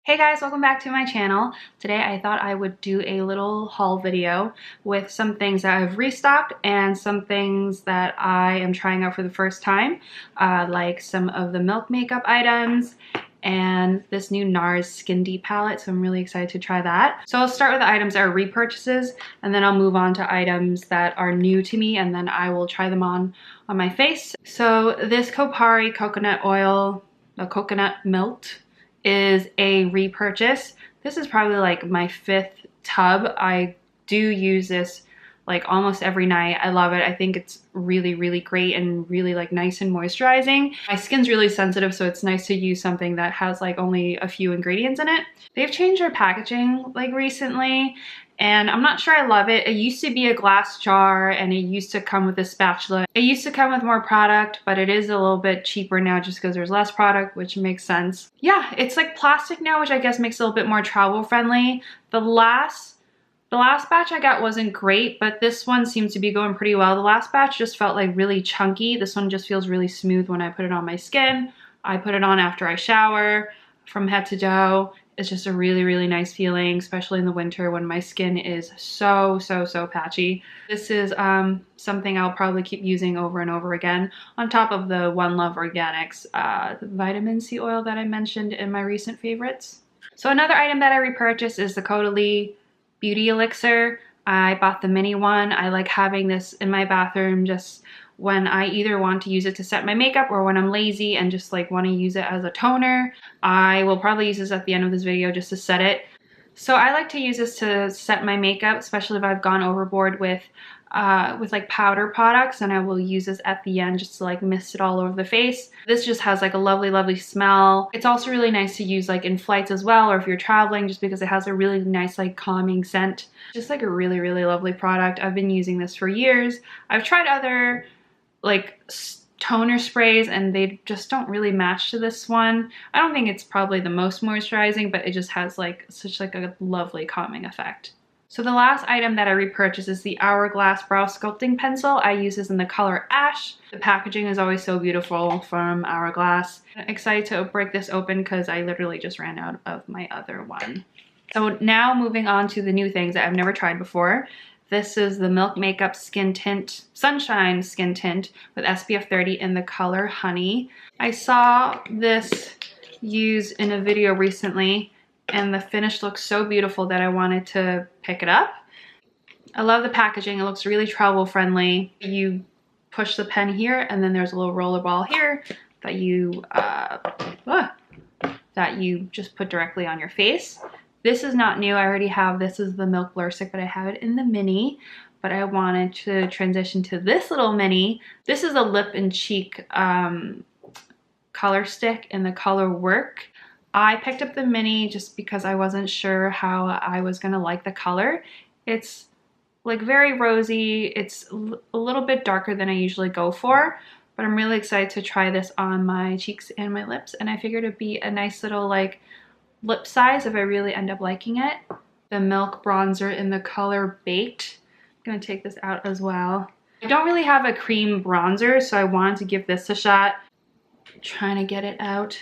Hey guys, welcome back to my channel. Today I thought I would do a little haul video with some things that I've restocked and some things that I am trying out for the first time, like some of the Milk makeup items and this new Nars Skin Deep palette, so I'm really excited to try that. So I'll start with the items that are repurchases, and then I'll move on to items that are new to me, and then I will try them on my face. So this Kopari coconut oil, the coconut melt, is a repurchase. This is probably like my 5th tub. I do use this like almost every night. I love it. I think it's really great and really like nice and moisturizing. My skin's really sensitive, so it's nice to use something that has like only a few ingredients in it. They've changed their packaging like recently, and I'm not sure I love it. It used to be a glass jar and it used to come with a spatula. It used to come with more product, but it is a little bit cheaper now just because there's less product, which makes sense. Yeah, it's like plastic now, which I guess makes it a little bit more travel friendly. The last batch I got wasn't great, but this one seems to be going pretty well. The last batch just felt like really chunky. This one just feels really smooth when I put it on my skin. I put it on after I shower from head to toe. It's just a really nice feeling, especially in the winter when my skin is so patchy. This is something I'll probably keep using over and over again, on top of the One Love Organics vitamin C oil that I mentioned in my recent favorites. So another item that I repurchased is the Caudalie Beauty Elixir. I bought the mini one. I like having this in my bathroom just when I either want to use it to set my makeup or when I'm lazy and just like want to use it as a toner. I will probably use this at the end of this video just to set it. So I like to use this to set my makeup, especially if I've gone overboard with like powder products, and I will use this at the end just to like mist it all over the face. This just has like a lovely smell. It's also really nice to use like in flights as well, or if you're traveling, just because it has a really nice like calming scent. Just like a really lovely product. I've been using this for years. I've tried other like toner sprays and they just don't really match to this one. I don't think it's probably the most moisturizing, but it just has like such like a lovely calming effect. So the last item that I repurchased is the Hourglass Brow Sculpting Pencil. I use this in the color Ash. The packaging is always so beautiful from Hourglass. I'm excited to break this open because I literally just ran out of my other one. So now moving on to the new things that I've never tried before. This is the Milk Makeup Skin Tint, Sunshine Skin Tint with SPF 30 in the color Honey. I saw this used in a video recently and the finish looks so beautiful that I wanted to pick it up. I love the packaging. It looks really travel friendly. You push the pen here and then there's a little roller ball here that you just put directly on your face. This is not new. I already have, this is the Milk Blur Stick, but I have it in the mini. But I wanted to transition to this little mini. This is a lip and cheek color stick in the color Werk. I picked up the mini just because I wasn't sure how I was gonna like the color. It's like very rosy. It's a little bit darker than I usually go for, but I'm really excited to try this on my cheeks and my lips. And I figured it'd be a nice little like lip size if I really end up liking it. The Milk bronzer in the color Baked. I'm gonna take this out as well. I don't really have a cream bronzer, so I wanted to give this a shot. Trying to get it out.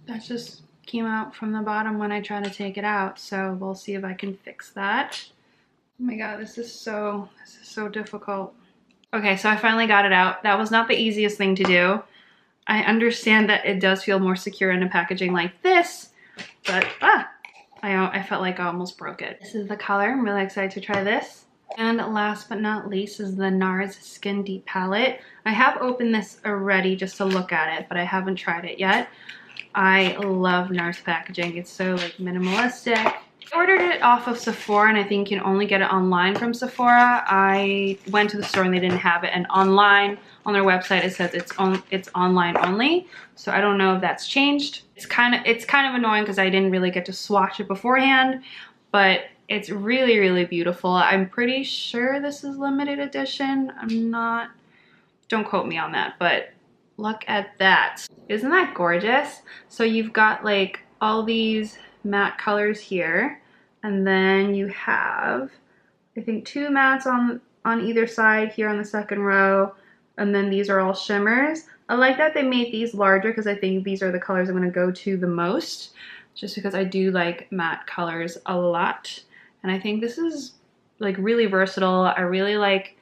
That just came out from the bottom when I tried to take it out, so we'll see if I can fix that. Oh my god, this is so difficult. Okay, so I finally got it out. That was not the easiest thing to do. I understand that it does feel more secure in a packaging like this, but I felt like I almost broke it. This is the color. I'm really excited to try this. And last but not least is the Nars Skin Deep palette. I have opened this already just to look at it, but I haven't tried it yet. I love Nars packaging. It's so like minimalistic. I ordered it off of Sephora, and I think you can only get it online from Sephora. I went to the store and they didn't have it, and online on their website it says it's online only. So I don't know if that's changed. It's kind of annoying because I didn't really get to swatch it beforehand, but it's really beautiful. I'm pretty sure this is limited edition. Don't quote me on that, but look at that. Isn't that gorgeous? So you've got like all these matte colors here, and then you have, I think, 2 mattes on either side here on the second row, and then these are all shimmers. I like that they made these larger because I think these are the colors I'm going to go to the most. just because I do like matte colors a lot. And I think this is like really versatile. I really like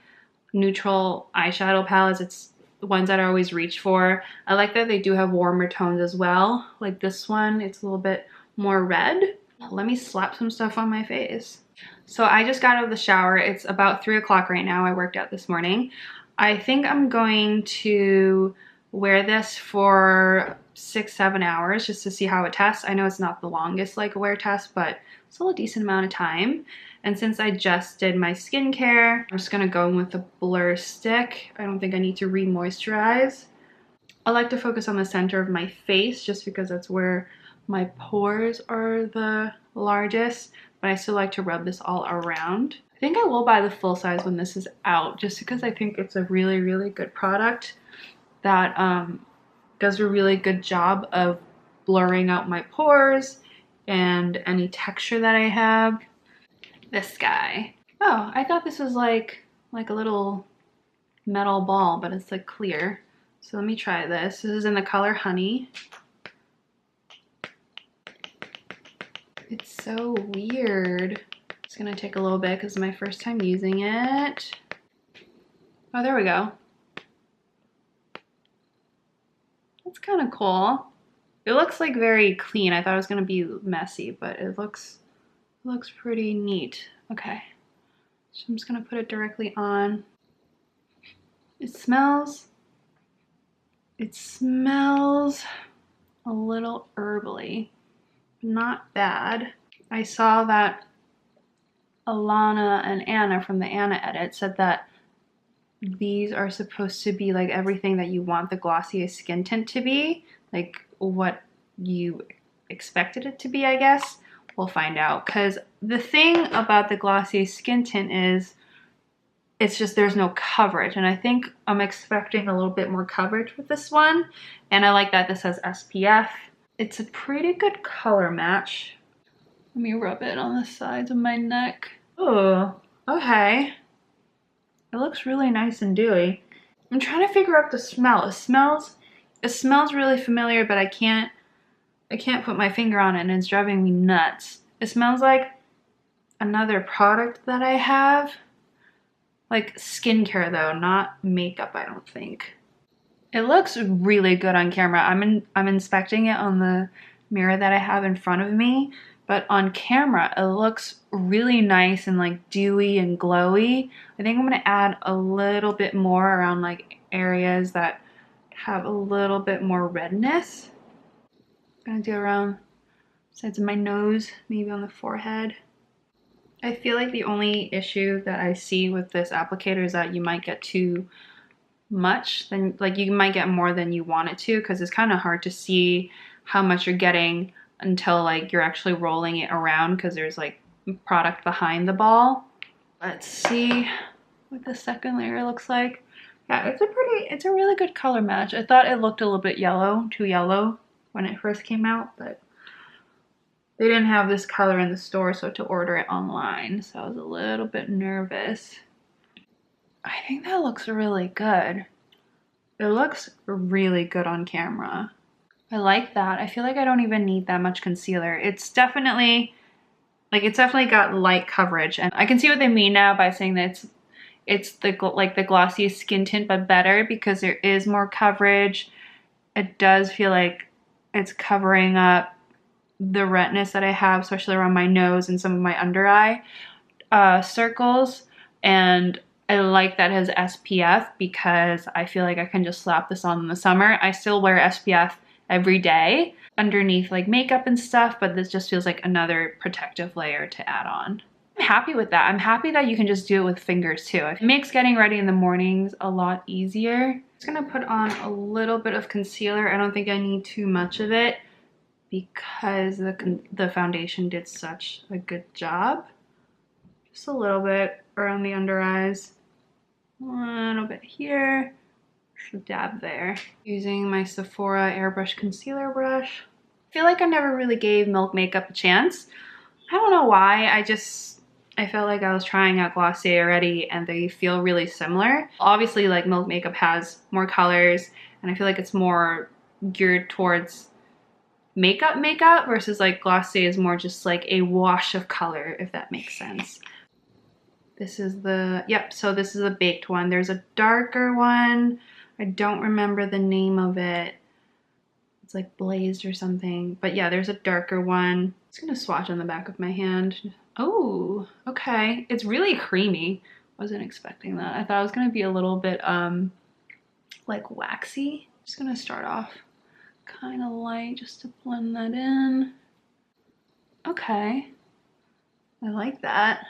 neutral eyeshadow palettes. It's the ones that I always reach for. I like that they do have warmer tones as well. Like this one, it's a little bit more red. Let me slap some stuff on my face. So I just got out of the shower. It's about 3 o'clock right now. I worked out this morning. I think I'm going to wear this for 6-7 hours just to see how it tests. I know it's not the longest like wear test, but it's still a decent amount of time. And since I just did my skincare, I'm just gonna go in with a blur stick. I don't think I need to re-moisturize. I like to focus on the center of my face just because that's where my pores are the largest, but I still like to rub this all around. I think I will buy the full size when this is out just because I think it's a really, really good product that does a really good job of blurring out my pores and any texture that I have. This guy. Oh, I thought this was like a little metal ball, but it's like clear. So let me try this. This is in the color Honey. It's so weird. It's gonna take a little bit because it's my first time using it. Oh, there we go. That's kind of cool. It looks like very clean. I thought it was gonna be messy, but it looks pretty neat. Okay, so I'm just gonna put it directly on. It smells a little herbally. Not bad. I saw that Alana and Anna from the Anna edit said that these are supposed to be like everything that you want the Glossier skin tint to be, like what you expected it to be, I guess. We'll find out, because the thing about the Glossier skin tint is it's just there's no coverage, and I think I'm expecting a little bit more coverage with this one, and I like that this has SPF. It's a pretty good color match. Let me rub it on the sides of my neck. Oh, okay. It looks really nice and dewy. I'm trying to figure out the smell. It smells really familiar, but I can't put my finger on it, and it's driving me nuts. It smells like another product that I have. Like skincare though, not makeup, I don't think. It looks really good on camera. I'm inspecting it on the mirror that I have in front of me, but on camera it looks really nice and like dewy and glowy. I think I'm gonna add a little bit more around like areas that have a little bit more redness. I'm gonna do around sides of my nose, maybe on the forehead. I feel like the only issue that I see with this applicator is that you might get too much, then like you might get more than you want it to, because it's kind of hard to see how much you're getting until like you're actually rolling it around, because there's like product behind the ball. Let's see what the second layer looks like. Yeah, it's a really good color match. I thought it looked a little bit yellow, too yellow when it first came out, but they didn't have this color in the store, so to order it online, so I was a little bit nervous. I think that looks really good. It looks really good on camera. I like that. I feel like I don't even need that much concealer. It's definitely got light coverage, and I can see what they mean now by saying that it's the glossy skin tint but better, because there is more coverage. It does feel like it's covering up the redness that I have, especially around my nose and some of my under eye circles, and I like that it has SPF because I feel like I can just slap this on in the summer. I still wear SPF every day underneath like makeup and stuff, but this just feels like another protective layer to add on. I'm happy with that. I'm happy that you can just do it with fingers too. It makes getting ready in the mornings a lot easier. I'm just gonna put on a little bit of concealer. I don't think I need too much of it because the foundation did such a good job. Just a little bit around the under eyes. A little bit here. Just a dab there. Using my Sephora Airbrush Concealer Brush. I feel like I never really gave Milk Makeup a chance. I don't know why. I felt like I was trying out Glossier already and they feel really similar. Obviously, like Milk Makeup has more colors and I feel like it's more geared towards makeup versus like Glossier is more just like a wash of color, if that makes sense. This is the, yep, so this is a baked one. There's a darker one. I don't remember the name of it. It's like blazed or something. But yeah, there's a darker one. I'm just gonna swatch on the back of my hand. Oh, okay. It's really creamy. Wasn't expecting that. I thought it was gonna be a little bit like waxy. Just gonna start off kind of light just to blend that in. Okay, I like that.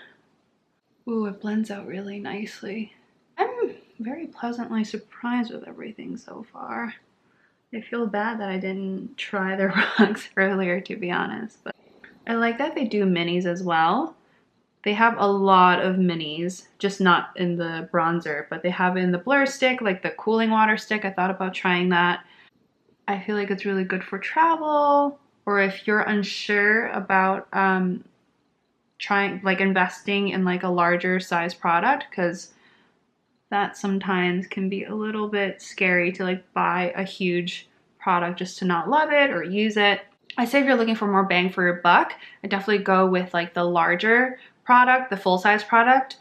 Ooh, it blends out really nicely. I'm very pleasantly surprised with everything so far. I feel bad that I didn't try the rocks earlier, to be honest, but I like that they do minis as well. They have a lot of minis, just not in the bronzer, but they have it in the blur stick, like the cooling water stick. I thought about trying that. I feel like it's really good for travel, or if you're unsure about trying, like investing in like a larger size product, because that sometimes can be a little bit scary to like buy a huge product just to not love it or use it. I say if you're looking for more bang for your buck, I definitely go with like the larger product, the full size product,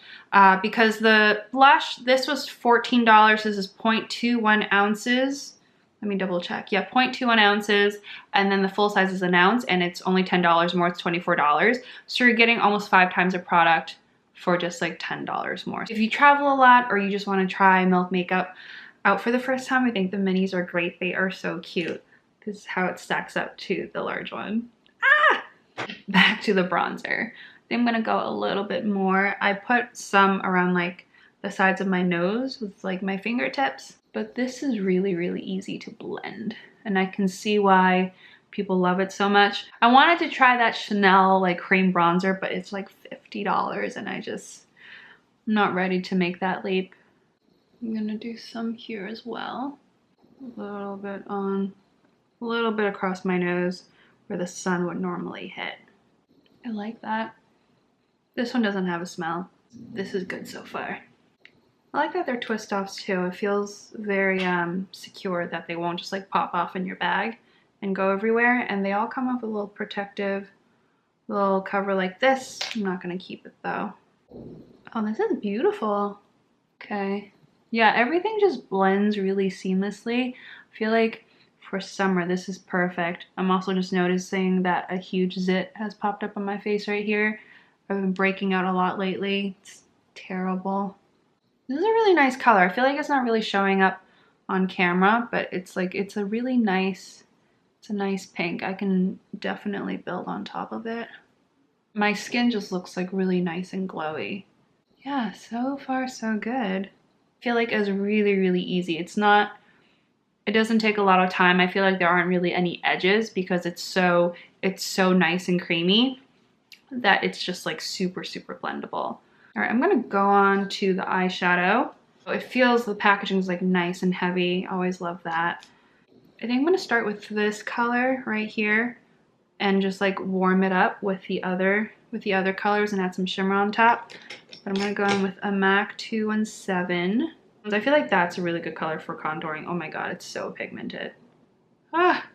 because the blush, this was $14. This is 0.21 ounces. Let me double check. Yeah, 0.21 ounces, and then the full size is an ounce, and it's only $10 more. It's $24. So you're getting almost 5 times a product for just like $10 more. If you travel a lot or you just want to try Milk makeup out for the first time, I think the minis are great. They are so cute. This is how it stacks up to the large one. Ah! Back to the bronzer. I think I'm gonna go a little bit more. I put some around like the sides of my nose with like my fingertips, but this is really, really easy to blend, and I can see why people love it so much. I wanted to try that Chanel like cream bronzer, but it's like $50, and I'm not ready to make that leap. I'm gonna do some here as well. A little bit on, a little bit across my nose where the sun would normally hit. I like that. This one doesn't have a smell. This is good so far. I like that they're twist offs too. It feels very secure, that they won't just like pop off in your bag and go everywhere. And they all come with a little protective little cover like this. I'm not gonna keep it though. Oh, this is beautiful. Okay. Yeah, everything just blends really seamlessly. I feel like for summer, this is perfect. I'm also just noticing that a huge zit has popped up on my face right here. I've been breaking out a lot lately. It's terrible. This is a really nice color. I feel like it's not really showing up on camera, but it's like, it's a really nice, it's a nice pink. I can definitely build on top of it. My skin just looks like really nice and glowy. Yeah, so far so good. I feel like it's really, really easy. It doesn't take a lot of time. I feel like there aren't really any edges because it's so nice and creamy that it's just like super, super blendable. All right, I'm gonna go on to the eyeshadow. It feels, the packaging is like nice and heavy. Always love that. I think I'm gonna start with this color right here and just like warm it up with the other colors and add some shimmer on top. But I'm gonna go in with a MAC 217. I feel like that's a really good color for contouring. Oh my god, it's so pigmented. Ah.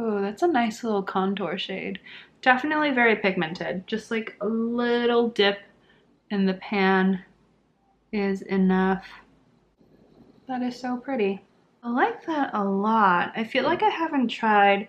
Oh, that's a nice little contour shade. Definitely very pigmented. Just like a little dip in the pan is enough. That is so pretty. I like that a lot. I feel like I haven't tried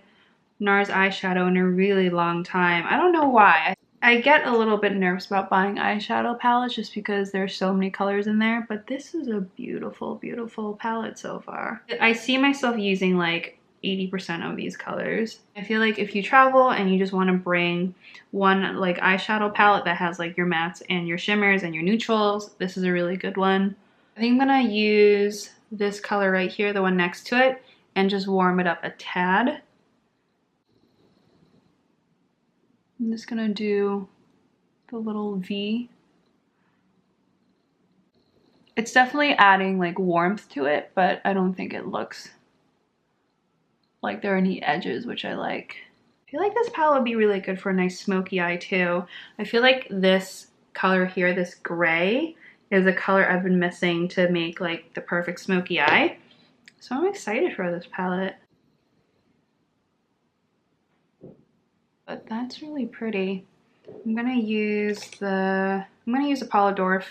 Nars eyeshadow in a really long time. I don't know why. I get a little bit nervous about buying eyeshadow palettes just because there's so many colors in there, but this is a beautiful, beautiful palette so far. I see myself using like 80% of these colors. I feel like if you travel and you just want to bring one like eyeshadow palette that has like your mattes and your shimmers and your neutrals, this is a really good one. I think I'm gonna use this color right here, the one next to it, and just warm it up a tad. I'm just gonna do the little V. It's definitely adding like warmth to it, but I don't think it looks like there are any edges, which I like. I feel like this palette would be really good for a nice smoky eye too. I feel like this color here, this gray, is a color I've been missing to make like the perfect smoky eye. So I'm excited for this palette. but that's really pretty. I'm gonna use a Polydorf,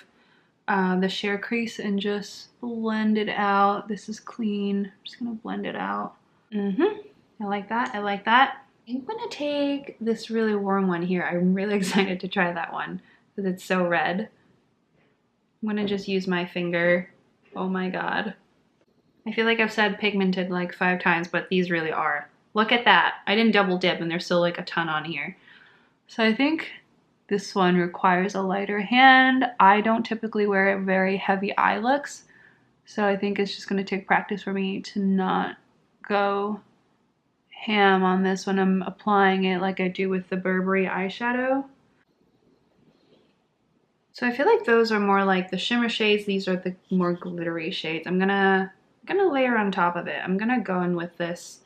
the sheer crease, and just blend it out. This is clean. I'm just gonna blend it out. I like that. I like that. I'm gonna take this really warm one here. I'm really excited to try that one because it's so red. I'm gonna just use my finger. Oh my god. I feel like I've said pigmented like 5 times, but these really are. Look at that. I didn't double dip and there's still like a ton on here. So I think this one requires a lighter hand. I don't typically wear very heavy eye looks, so I think it's just gonna take practice for me to not go ham on this when I'm applying it like I do with the Burberry eyeshadow. So I feel like those are more like the shimmer shades. These are the more glittery shades. I'm gonna layer on top of it. I'm gonna go in with this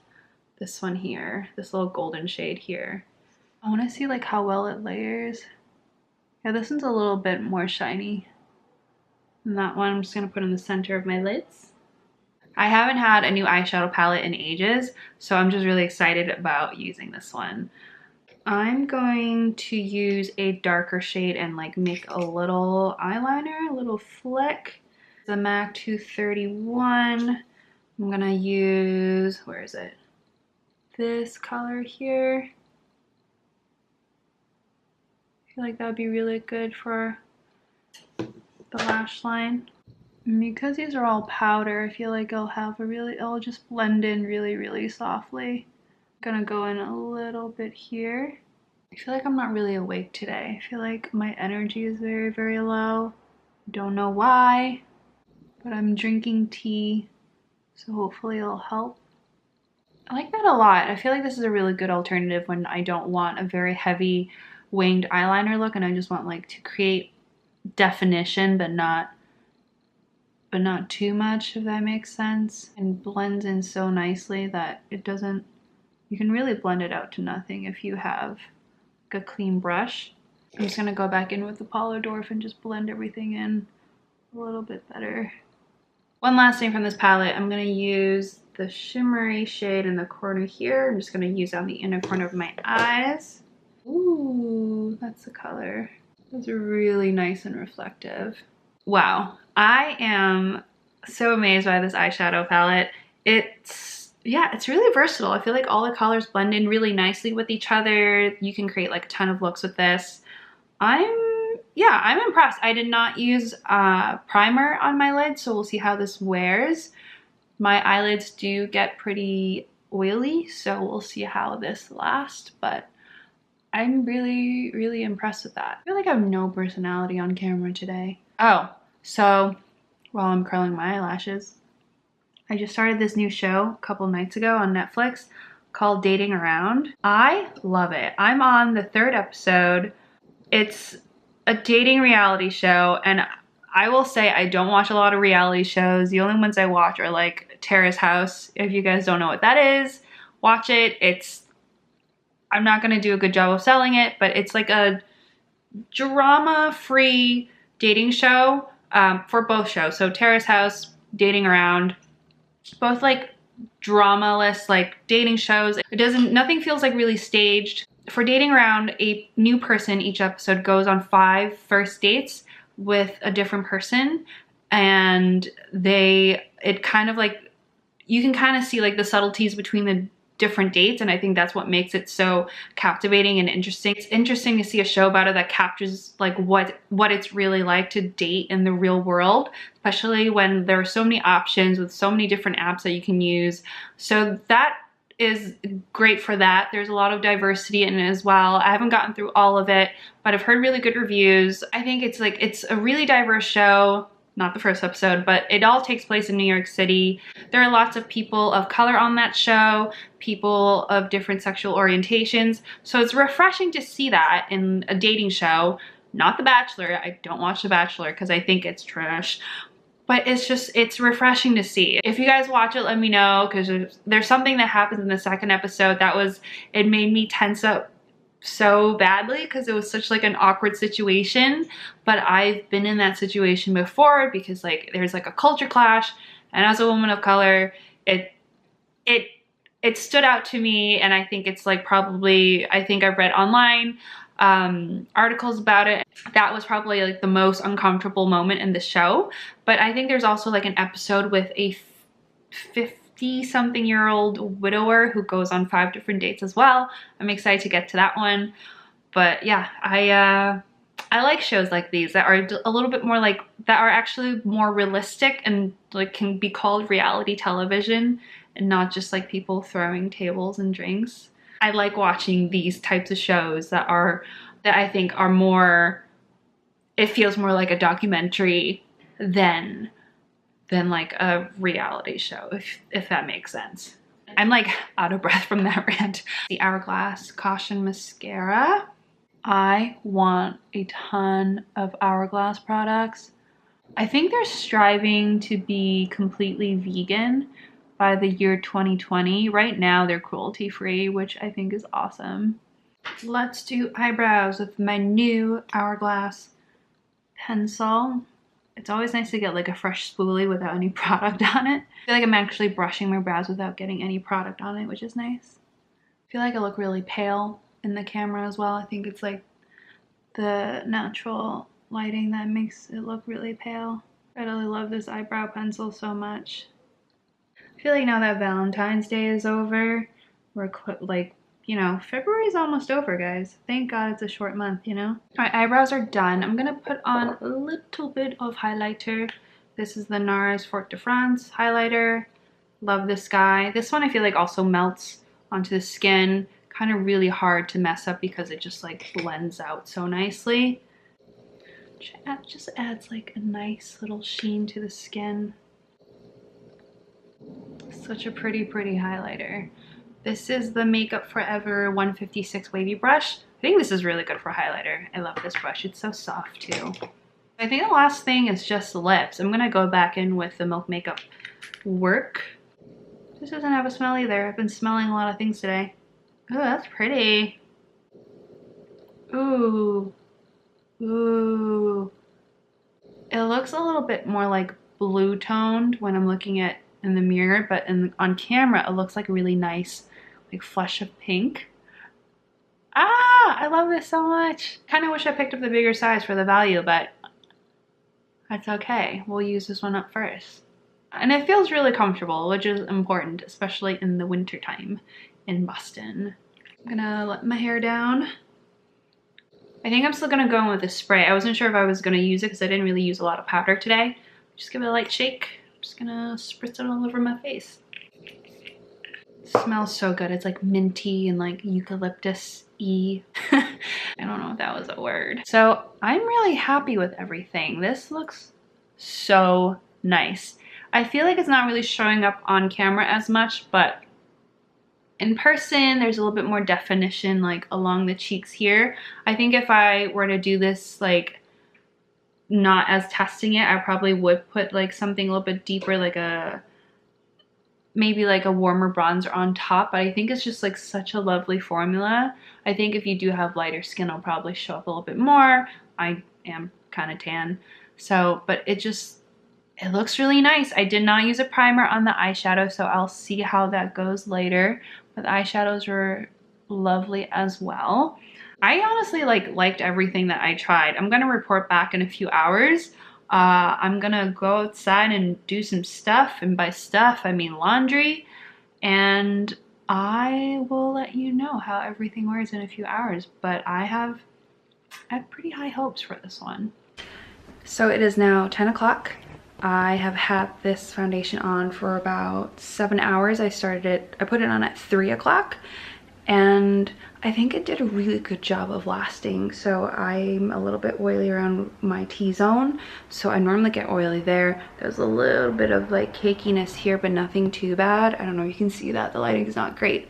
one here, this little golden shade here. I wanna see like how well it layers. Yeah, this one's a little bit more shiny than that one. I'm just gonna put in the center of my lids. I haven't had a new eyeshadow palette in ages, so I'm just really excited about using this one. I'm going to use a darker shade and like make a little eyeliner, a little flick. The MAC 231. I'm gonna use, where is it? This color here. I feel like that would be really good for the lash line. And because these are all powder, I feel like it'll just blend in really, really softly. I'm gonna go in a little bit here. I feel like I'm not really awake today. I feel like my energy is very, very low. Don't know why, but I'm drinking tea, so hopefully it'll help. I like that a lot. I feel like this is a really good alternative when I don't want a very heavy winged eyeliner look and I just want like to create definition but not too much, if that makes sense. And blends in so nicely that it doesn't, you can really blend it out to nothing if you have like a clean brush. I'm just gonna go back in with the Polydorf and just blend everything in a little bit better. One last thing from this palette, I'm gonna use the shimmery shade in the corner here. I'm just gonna use on the inner corner of my eyes. Ooh, that's the color. It's really nice and reflective. Wow, I am so amazed by this eyeshadow palette. It's really versatile. I feel like all the colors blend in really nicely with each other. You can create like a ton of looks with this. I'm impressed. I did not use primer on my lids, so we'll see how this wears. My eyelids do get pretty oily, so we'll see how this lasts, but I'm really, really impressed with that. I feel like I have no personality on camera today. Oh, so while I'm curling my eyelashes, I just started this new show a couple nights ago on Netflix called Dating Around. I love it. I'm on the 3rd episode. It's a dating reality show, and I will say I don't watch a lot of reality shows. The only ones I watch are like Terrace House. If you guys don't know what that is, watch it. I'm not gonna do a good job of selling it, but it's like a drama-free dating show for both shows. So Terrace House, Dating Around, both like drama-less like dating shows. Nothing feels like really staged. For Dating Around, a new person each episode goes on 5 first dates with a different person, and it kind of like, you can kind of see like the subtleties between the different dates, and I think that's what makes it so captivating and interesting. It's interesting to see a show about it that captures like what it's really like to date in the real world, especially when there are so many options with so many different apps that you can use. So that is great for that. There's a lot of diversity in it as well. I haven't gotten through all of it, but I've heard really good reviews. I think it's a really diverse show. Not the first episode, but it all takes place in New York City. There are lots of people of color on that show, people of different sexual orientations. So it's refreshing to see that in a dating show. Not The Bachelor. I don't watch The Bachelor because I think it's trash. But it's refreshing to see. If you guys watch it, let me know, because there's something that happens in the 2nd episode it made me tense up so badly because it was such like an awkward situation. But I've been in that situation before because like there's like a culture clash, and as a woman of color, it it stood out to me, and I think it's like probably, I think I've read online articles about it. That was probably like the most uncomfortable moment in the show. But I think there's also like an episode with a 50-something-year-old widower who goes on 5 different dates as well. I'm excited to get to that one. But yeah, I like shows like these that are a little bit more like, that are actually more realistic and like can be called reality television and not just like people throwing tables and drinks. I like watching these types of shows that I think are more, it feels more like a documentary than like a reality show, if that makes sense. I'm like out of breath from that rant. The Hourglass Caution Mascara. I want a ton of Hourglass products. I think they're striving to be completely vegan by the year 2020. Right now they're cruelty free, which I think is awesome. Let's do eyebrows with my new Hourglass pencil. It's always nice to get like a fresh spoolie without any product on it. I feel like I'm actually brushing my brows without getting any product on it, which is nice. I feel like I look really pale in the camera as well. I think it's like the natural lighting that makes it look really pale. I really love this eyebrow pencil so much. I feel like now that Valentine's Day is over, we're like, you know, February's almost over, guys. Thank God it's a short month, you know? All right, eyebrows are done. I'm gonna put on a little bit of highlighter. This is the Nars Fort de France highlighter. Love this guy. This one I feel like also melts onto the skin. Kind of really hard to mess up because it just like blends out so nicely. Just adds like a nice little sheen to the skin. Such a pretty highlighter. This is the Makeup Forever 156 wavy brush. I think this is really good for highlighter. I love this brush. It's so soft too. I think the last thing is just lips. I'm gonna go back in with the Milk Makeup Werk. This doesn't have a smell either. I've been smelling a lot of things today. Oh, that's pretty. Ooh. Ooh. It looks a little bit more like blue toned when I'm looking at in the mirror, but on camera it looks like a really nice like flush of pink. Ah, I love this so much. Kind of wish I picked up the bigger size for the value, but that's okay. We'll use this one up first. And it feels really comfortable, which is important, especially in the winter time in Boston. I'm gonna let my hair down. I think I'm still gonna go in with a spray. I wasn't sure if I was gonna use it because I didn't really use a lot of powder today. Just give it a light shake. I'm just gonna spritz it all over my face. It smells so good. It's like minty and like eucalyptus-y. I don't know if that was a word. So I'm really happy with everything. This looks so nice. I feel like it's not really showing up on camera as much, but in person, there's a little bit more definition like along the cheeks here. I think if I were to do this like not as testing it, I probably would put like something a little bit deeper, like maybe like a warmer bronzer on top, but I think it's just like such a lovely formula. I think if you do have lighter skin, it'll probably show up a little bit more. I am kind of tan, so, but it looks really nice. I did not use a primer on the eyeshadow, so I'll see how that goes later. But the eyeshadows were lovely as well. I honestly liked everything that I tried. I'm gonna report back in a few hours. I'm gonna go outside and do some stuff, and by stuff I mean laundry, and I will let you know how everything wears in a few hours. But I have pretty high hopes for this one. So it is now 10 o'clock. I have had this foundation on for about 7 hours. I put it on at 3 o'clock, and I think it did a really good job of lasting. So I'm a little bit oily around my T-zone, so I normally get oily there. There's a little bit of like cakiness here, but nothing too bad. I don't know if you can see that, the lighting is not great.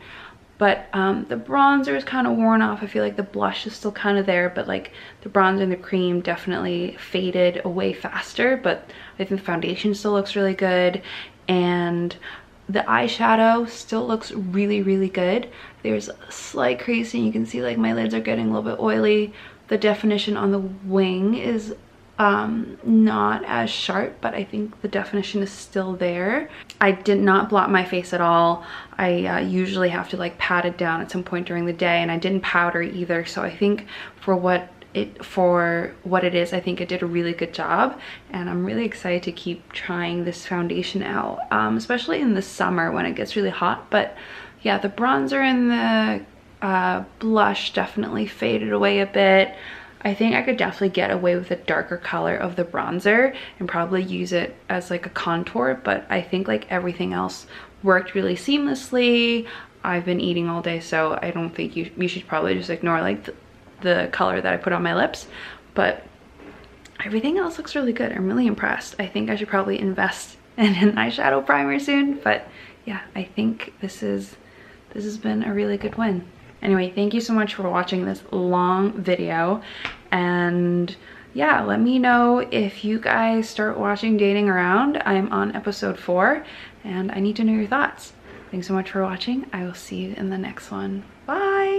But the bronzer is kind of worn off. I feel like the blush is still kind of there, but like the bronzer and the cream definitely faded away faster. But I think the foundation still looks really good, and the eyeshadow still looks really good. There's a slight creasing. You can see like my lids are getting a little bit oily. The definition on the wing is not as sharp, but I think the definition is still there. I did not blot my face at all. I usually have to like pat it down at some point during the day, and I didn't powder either, so I think for what it is, I think it did a really good job, and I'm really excited to keep trying this foundation out, especially in the summer when it gets really hot. But yeah, the bronzer and the blush definitely faded away a bit. I think I could definitely get away with a darker color of the bronzer and probably use it as like a contour, but I think like everything else worked really seamlessly. I've been eating all day, so I don't think you should probably just ignore like the color that I put on my lips, but everything else looks really good. I'm really impressed. I think I should probably invest in an eyeshadow primer soon, but yeah, I think this has been a really good win. Anyway, thank you so much for watching this long video, and yeah, let me know if you guys start watching Dating Around. I'm on episode 4 and I need to know your thoughts. Thanks so much for watching. I will see you in the next one. Bye!